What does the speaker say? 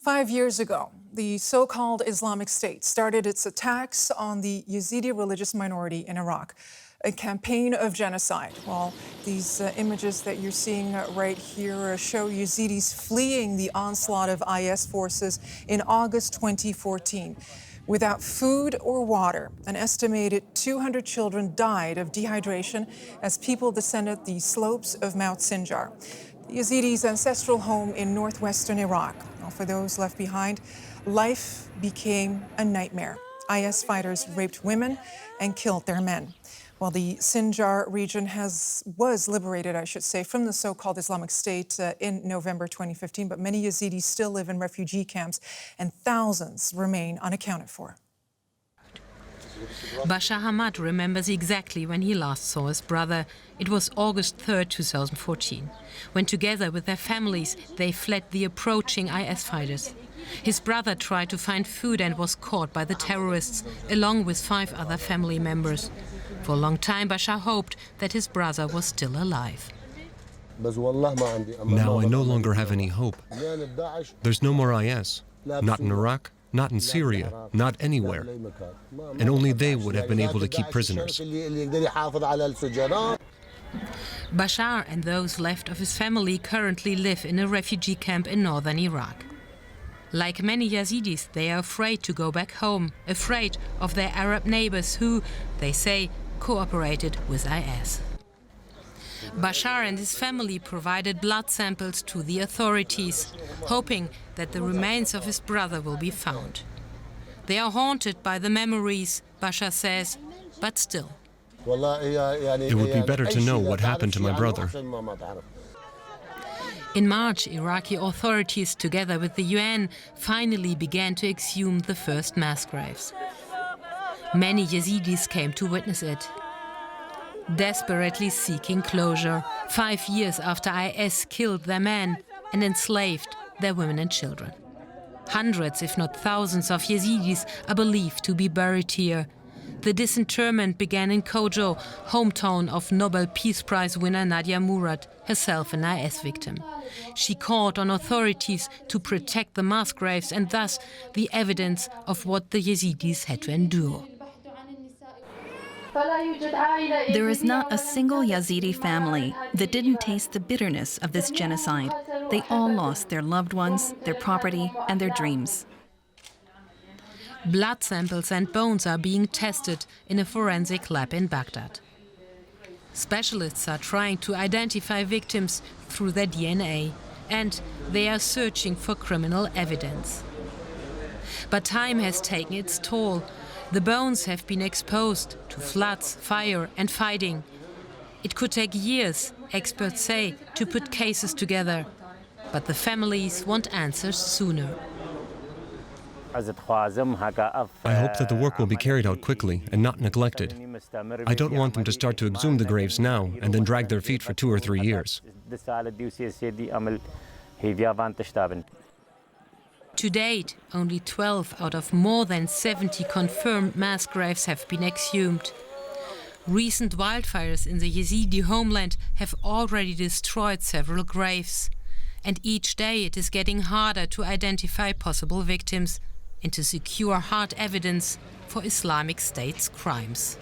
5 years ago, the so-called Islamic State started its attacks on the Yazidi religious minority in Iraq, a campaign of genocide. Well, these images that you're seeing right here show Yazidis fleeing the onslaught of IS forces in August 2014. Without food or water, an estimated 200 children died of dehydration as people descended the slopes of Mount Sinjar, the Yazidis' ancestral home in northwestern Iraq. Well, for those left behind, life became a nightmare. IS fighters raped women and killed their men. Well, the Sinjar region was liberated, I should say, from the so-called Islamic State in November 2015, but many Yazidis still live in refugee camps and thousands remain unaccounted for. Bashar Hamad remembers exactly when he last saw his brother. It was August 3, 2014, when together with their families they fled the approaching IS fighters. His brother tried to find food and was caught by the terrorists, along with 5 other family members. For a long time, Bashar hoped that his brother was still alive. Now I no longer have any hope. There's no more IS, not in Iraq, not in Syria, not anywhere. And only they would have been able to keep prisoners. Bashar and those left of his family currently live in a refugee camp in northern Iraq. Like many Yazidis, they are afraid to go back home, afraid of their Arab neighbors who, they say, cooperated with IS. Bashar and his family provided blood samples to the authorities, hoping that the remains of his brother will be found. They are haunted by the memories, Bashar says, but still. It would be better to know what happened to my brother. In March, Iraqi authorities, together with the UN, finally began to exhume the first mass graves. Many Yazidis came to witness it, desperately seeking closure, 5 years after IS killed their men and enslaved their women and children. Hundreds, if not thousands, of Yazidis are believed to be buried here. The disinterment began in Kojo, hometown of Nobel Peace Prize winner Nadia Murad, herself an IS victim. She called on authorities to protect the mass graves and thus the evidence of what the Yazidis had to endure. There is not a single Yazidi family that didn't taste the bitterness of this genocide. They all lost their loved ones, their property, and their dreams. Blood samples and bones are being tested in a forensic lab in Baghdad. Specialists are trying to identify victims through their DNA, and they are searching for criminal evidence. But time has taken its toll. The bones have been exposed to floods, fire and fighting. It could take years, experts say, to put cases together. But the families want answers sooner. I hope that the work will be carried out quickly and not neglected. I don't want them to start to exhume the graves now and then drag their feet for 2 or 3 years. To date, only 12 out of more than 70 confirmed mass graves have been exhumed. Recent wildfires in the Yazidi homeland have already destroyed several graves. And each day it is getting harder to identify possible victims and to secure hard evidence for Islamic State's crimes.